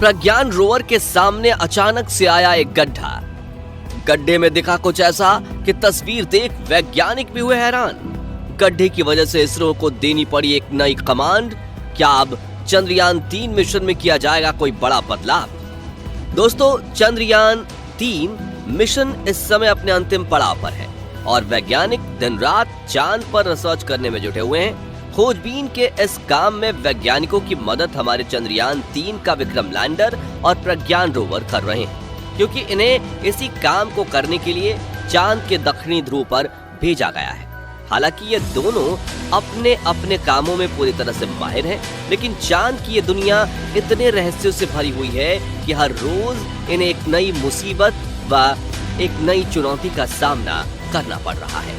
प्रज्ञान rover के सामने अचानक से आया एक गड्ढा। गड्ढे में दिखा कुछ ऐसा कि तस्वीर देख वैज्ञानिक भी हुए हैरान। गड्ढे की वजह से इसरो को देनी पड़ी एक नई कमांड। क्या अब चंद्रयान 3 मिशन में किया जाएगा कोई बड़ा बदलाव? दोस्तों, चंद्रयान 3 मिशन इस समय अपने अंतिम पड़ाव पर है और वैज्ञानिक दिन रात चांद पर रिसर्च करने में जुटे हुए हैं। खोजबीन के इस काम में वैज्ञानिकों की मदद हमारे चंद्रयान 3 का विक्रम लैंडर और प्रज्ञान रोवर कर रहे हैं, क्योंकि इन्हें इसी काम को करने के लिए चांद के दक्षिणी ध्रुव पर भेजा गया है। हालांकि ये दोनों अपने अपने कामों में पूरी तरह से माहिर हैं, लेकिन चांद की ये दुनिया इतने रहस्यों से भरी हुई है कि हर रोज इन्हें एक नई मुसीबत व एक नई चुनौती का सामना करना पड़ रहा है।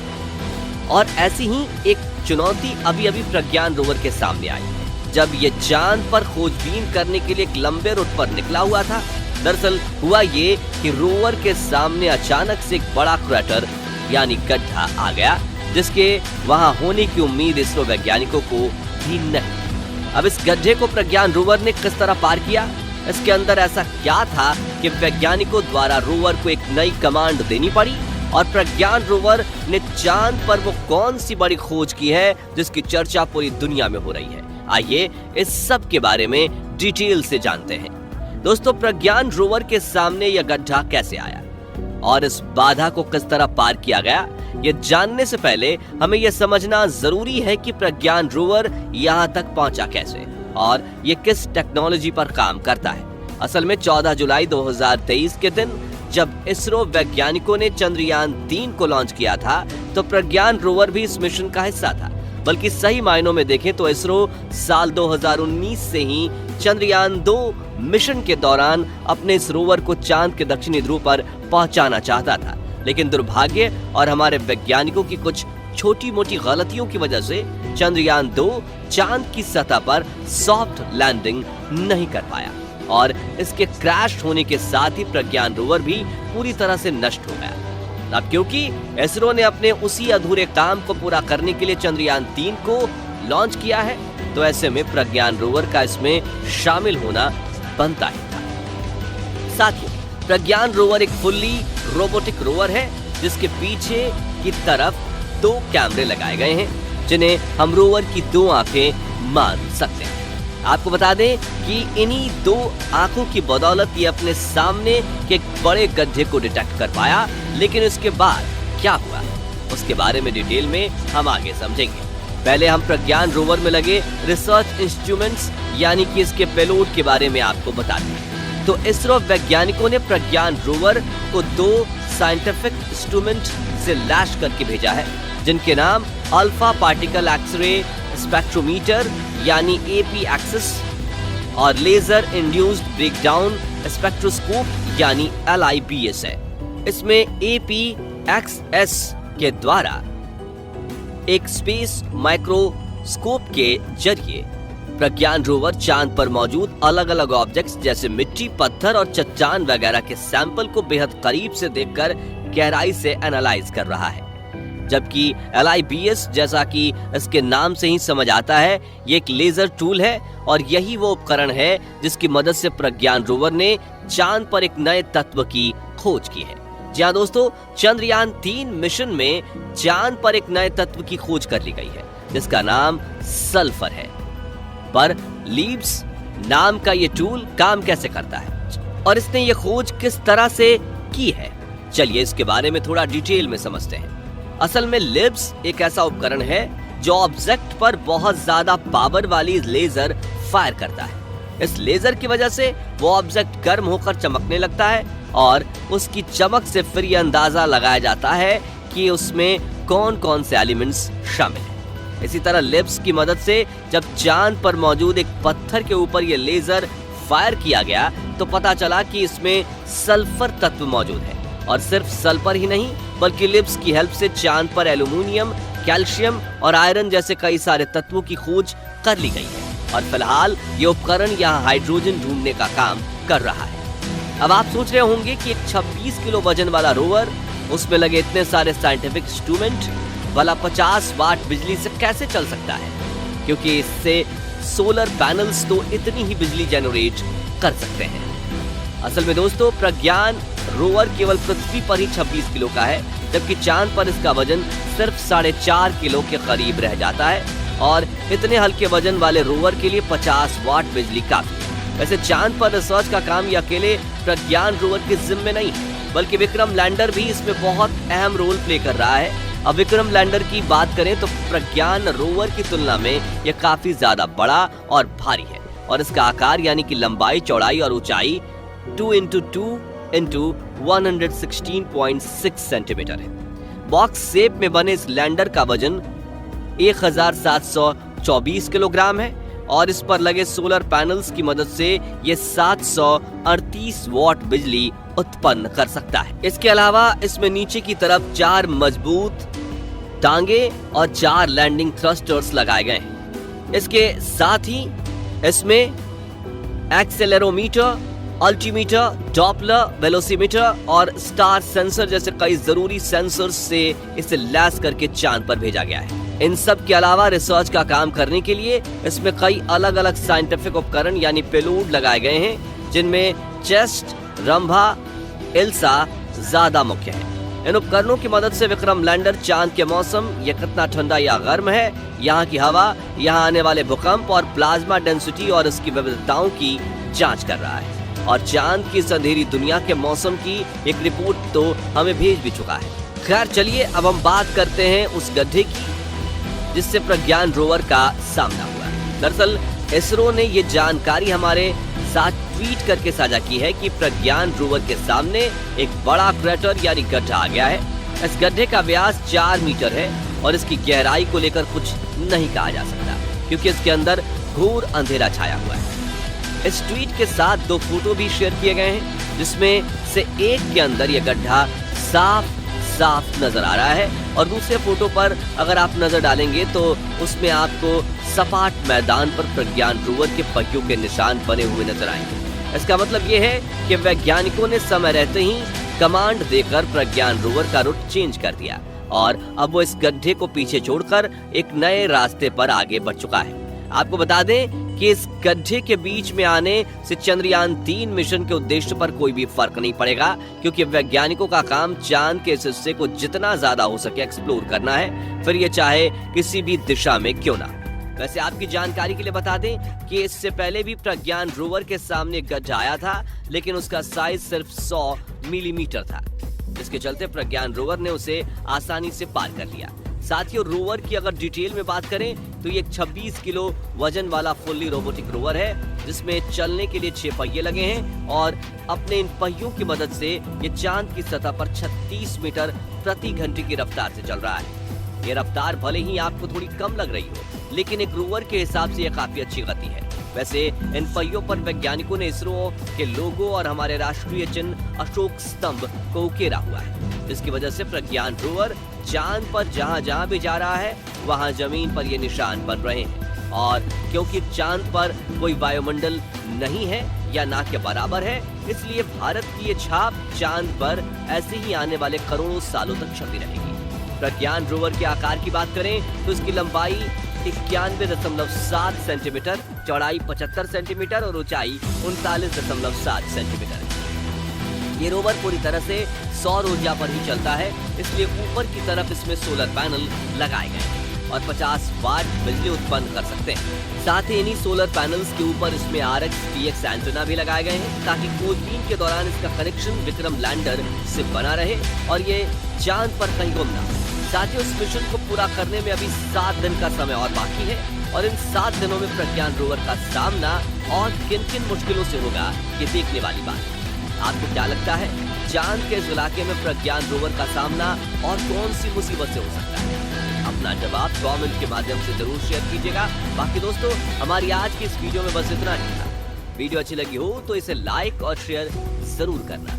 और ऐसी ही एक चुनौती अभी अभी प्रज्ञान रोवर के सामने आई है, जब ये चांद पर खोजबीन करने के लिए एक लंबे रूट पर निकला हुआ था। दरअसल हुआ ये कि रोवर के सामने अचानक से एक बड़ा क्रैटर यानी गड्ढा आ गया, जिसके वहां होने की उम्मीद इसरो वैज्ञानिकों को भी नहीं। अब इस गड्ढे को प्रज्ञान रोवर ने किस तरह पार किया? इसके अंदर ऐसा क्या था कि वैज्ञानिकों द्वारा रोवर को एक नई कमांड देनी पड़ी? और प्रज्ञान रोवर ने चांद पर वो कौन सी बड़ी खोज की है जिसकी चर्चा पूरी दुनिया में हो रही है? आइए इस सब के बारे में डिटेल से जानते हैं। दोस्तों, प्रज्ञान रोवर के सामने यह गड्ढा कैसे आया और इस बाधा को किस तरह पार किया गया, ये जानने से पहले हमें यह समझना जरूरी है कि प्रज्ञान रोवर यहाँ तक पहुंचा कैसे और ये किस टेक्नोलॉजी पर काम करता है। असल में 14 जुलाई 2023 के दिन जब इसरो वैज्ञानिकों ने चंद्रयान 3 को लॉन्च किया था, तो प्रज्ञान रोवर भी इस मिशन का हिस्सा था। बल्कि सही मायनों में देखें तो इसरो साल 2019 से ही चंद्रयान 2 मिशन के दौरान अपने इस रोवर को चांद के दक्षिणी ध्रुव पर पहुंचाना चाहता था, लेकिन दुर्भाग्य और हमारे वैज्ञानिकों की कुछ छोटी मोटी गलतियों की वजह से चंद्रयान 2 चांद की सतह पर सॉफ्ट लैंडिंग नहीं कर पाया और इसके क्रैश होने के साथ ही प्रज्ञान रोवर भी पूरी तरह से नष्ट हो गया। अब क्योंकि इसरो ने अपने उसी अधूरे काम को पूरा करने के लिए चंद्रयान 3 को लॉन्च किया है, तो ऐसे में प्रज्ञान रोवर का इसमें शामिल होना बनता ही था। साथियों, प्रज्ञान रोवर एक फुल्ली रोबोटिक रोवर है, जिसके पीछे की तरफ 2 कैमरे लगाए गए हैं, जिन्हें हम रोवर की 2 आंखें मान सकते हैं। आपको बता दें कि इन्हीं 2 आंखों की बदौलत ये अपने सामने के एक बड़े गड्ढे को डिटेक्ट कर पाया, लेकिन इसके बाद क्या हुआ उसके बारे में डिटेल में हम आगे समझेंगे। पहले हम प्रज्ञान रोवर में लगे रिसर्च इंस्ट्रूमेंट्स यानी कि इसके पेलोड के बारे में आपको बता दें। तो इसरो वैज्ञानिकों ने प्रज्ञान रोवर को 2 साइंटिफिक इंस्ट्रूमेंट से लैश करके भेजा है, जिनके नाम अल्फा पार्टिकल एक्सरे स्पेक्ट्रोमीटर यानी AP एक्सिस और लेजर इंड्यूस्ड ब्रेकडाउन स्पेक्ट्रोस्कोप यानी LIBS है। इसमें APXS के द्वारा एक स्पेस माइक्रोस्कोप के जरिए प्रज्ञान रोवर चांद पर मौजूद अलग अलग ऑब्जेक्ट्स जैसे मिट्टी, पत्थर और चट्टान वगैरह के सैंपल को बेहद करीब से देखकर गहराई से एनालाइज कर रहा है। जबकि LIBS, जैसा कि इसके नाम से ही समझ आता है, ये एक लेजर टूल है और यही वो उपकरण है जिसकी मदद से प्रज्ञान रोवर ने चांद पर एक नए तत्व की खोज की है। जी हाँ दोस्तों, चंद्रयान 3 मिशन में चांद पर एक नए तत्व की खोज कर ली गई है, जिसका नाम सल्फर है। पर लीब्स नाम का ये टूल काम कैसे करता है और इसने ये खोज किस तरह से की है, चलिए इसके बारे में थोड़ा डिटेल में समझते हैं। असल में लिब्स एक ऐसा उपकरण है जो ऑब्जेक्ट पर बहुत ज्यादा पावर वाली लेजर फायर करता है। इस लेजर की वजह से वो ऑब्जेक्ट गर्म होकर चमकने लगता है और उसकी चमक से फिर ये अंदाजा लगाया जाता है कि उसमें कौन कौन से एलिमेंट्स शामिल हैं। इसी तरह लिब्स की मदद से जब चांद पर मौजूद एक पत्थर के ऊपर ये लेजर फायर किया गया, तो पता चला कि इसमें सल्फर तत्व मौजूद है। और सिर्फ सल्फर ही नहीं, बल्कि लिब्स की हेल्प से चांद पर एल्यूमिनियम, कैल्शियम और आयरन जैसे कई सारे तत्वों की खोज कर ली गई है और फिलहाल ये उपकरण यहाँ हाइड्रोजन ढूंढने का काम कर रहा है। अब आप सोच रहे होंगे कि एक 26 किलो वजन वाला रोवर, उसमें लगे इतने सारे साइंटिफिक इंस्ट्रूमेंट वाला 50 वाट बिजली से कैसे चल सकता है, क्योंकि इससे सोलर पैनल्स तो इतनी ही बिजली जनरेट कर सकते हैं। असल में दोस्तों, प्रज्ञान रोवर केवल पृथ्वी पर ही 26 किलो का है, जबकि चांद पर इसका वजन सिर्फ 4.5 किलो के करीब रह जाता है। और इतने हल्के वजन वाले रोवर के लिए 50 वाट बिजली काफी है। वैसे चांद पर रिसर्च का काम ये अकेले प्रज्ञान रोवर के जिम्मे नहीं है, बल्कि विक्रम लैंडर भी इसमें बहुत अहम रोल प्ले कर रहा है। अब विक्रम लैंडर की बात करें तो प्रज्ञान रोवर की तुलना में यह काफी ज्यादा बड़ा और भारी है, और इसका आकार यानी कि लंबाई, चौड़ाई और ऊंचाई 2x2x116.6 सेंटीमीटर है। बॉक्स शेप में बने इस लैंडर का वजन 1724 किलोग्राम है, और इस पर लगे सोलर पैनल्स की मदद से ये 738 वॉट बिजली उत्पन्न कर सकता है। इसके अलावा इसमें नीचे की तरफ 4 मजबूत टांगे और 4 लैंडिंग थ्रस्टर्स लगाए गए हैं। इसके साथ ही इसमें एक्सेलेरोमीटर, अल्टीमीटर, डॉपलर, वेलोसीमीटर और स्टार सेंसर जैसे कई जरूरी सेंसर्स से इसे लैस करके चांद पर भेजा गया है। इन सब के अलावा रिसर्च का काम करने के लिए इसमें कई अलग अलग साइंटिफिक उपकरण यानी पेलोड लगाए गए हैं, जिनमें चेस्ट, रंभा, इल्सा ज्यादा मुख्य है। इन उपकरणों की मदद से विक्रम लैंडर चांद के मौसम, यह कितना ठंडा या गर्म है, यहाँ की हवा, यहाँ आने वाले भूकंप और प्लाज्मा डेंसिटी और इसकी विविधताओं की जांच कर रहा है। और चांद की इस अंधेरी दुनिया के मौसम की एक रिपोर्ट तो हमें भेज भी चुका है। खैर चलिए, अब हम बात करते हैं उस गड्ढे की जिससे प्रज्ञान रोवर का सामना हुआ। दरअसल इसरो ने ये जानकारी हमारे साथ ट्वीट करके साझा की है कि प्रज्ञान रोवर के सामने एक बड़ा क्रेटर यानी गड्ढा आ गया है। इस गड्ढे का व्यास 4 मीटर है और इसकी गहराई को लेकर कुछ नहीं कहा जा सकता, क्योंकि इसके अंदर घोर अंधेरा छाया हुआ है। इस ट्वीट के साथ 2 फोटो भी शेयर किए गए हैं, जिसमें से एक के अंदर यह गड्ढा साफ नजर आ रहा है, और दूसरे फोटो पर अगर आप नजर डालेंगे तो उसमें आपको सपाट मैदान पर प्रज्ञान रोवर के पहियों के निशान बने हुए नजर आएंगे। इसका मतलब यह है कि वैज्ञानिकों ने समय रहते ही कमांड देकर प्रज्ञान रोवर का रूट चेंज कर दिया, और अब वो इस गड्ढे को पीछे छोड़कर एक नए रास्ते पर आगे बढ़ चुका है। आपको बता दें कि इस गड्ढे के बीच में आने से चंद्रयान 3 मिशन के उद्देश्य पर कोई भी फर्क नहीं पड़ेगा, क्योंकि वैज्ञानिकों का काम चांद के इस हिस्से को जितना ज्यादा हो सके एक्सप्लोर करना है, फिर ये चाहे किसी भी दिशा में क्यों ना। वैसे आपकी जानकारी के लिए बता दें कि इससे पहले भी प्रज्ञान रोवर के सामने एक गड्ढा आया था, लेकिन उसका साइज सिर्फ 100 मिलीमीटर था, जिसके चलते प्रज्ञान रोवर ने उसे आसानी से पार कर लिया। साथियों, रोवर की अगर डिटेल में बात करें तो ये 26 किलो वजन वाला फुल्ली रोबोटिक रोवर है, जिसमें चलने के लिए 6 पहिए लगे हैं, और अपने इन पहियों की मदद से ये चांद की सतह पर 36 मीटर प्रति घंटे की रफ्तार से चल रहा है। ये रफ्तार भले ही आपको थोड़ी कम लग रही हो, लेकिन एक रोवर के हिसाब से ये काफी अच्छी गति है। वैसे इन पहियों पर वैज्ञानिकों ने इसरो के लोगो और हमारे राष्ट्रीय चिन्ह अशोक स्तंभ को उकेरा हुआ है, जिसकी वजह से प्रज्ञान रोवर चांद पर जहां भी जा रहा है वहां जमीन पर ये निशान बन रहे हैं। और क्योंकि चांद पर कोई वायुमंडल नहीं है या ना के बराबर है, इसलिए भारत की ये छाप चांद पर ऐसे ही आने वाले करोड़ों सालों तक छपी रहेगी। प्रज्ञान रोवर के आकार की बात करें तो इसकी लंबाई 91.7 सेंटीमीटर, चौड़ाई 75 सेंटीमीटर और ऊंचाई 39.7 सेंटीमीटर है। ये रोवर पूरी तरह से सौर ऊर्जा पर ही चलता है, इसलिए ऊपर की तरफ इसमें सोलर पैनल लगाए गए हैं और 50 वाट बिजली उत्पन्न कर सकते हैं। साथ ही इन्हीं सोलर पैनल्स के ऊपर इसमें RX TX एंटेना भी लगाए गए हैं, ताकि खोजबीन के दौरान इसका कनेक्शन विक्रम लैंडर से बना रहे और ये चांद पर कहीं गुम ना हो। साथ ही उस मिशन को पूरा करने में अभी 7 दिन का समय और बाकी है, और इन 7 दिनों में प्रज्ञान रोवर का सामना और किन किन मुश्किलों से होगा, ये देखने वाली बात है। आपको क्या लगता है, चांद के इस इलाके में प्रज्ञान रोवर का सामना और कौन सी मुसीबत से हो सकता है? अपना जवाब कमेंट के माध्यम से जरूर शेयर कीजिएगा। बाकी दोस्तों, हमारी आज की इस वीडियो में बस इतना ही था। वीडियो अच्छी लगी हो तो इसे लाइक और शेयर जरूर करना।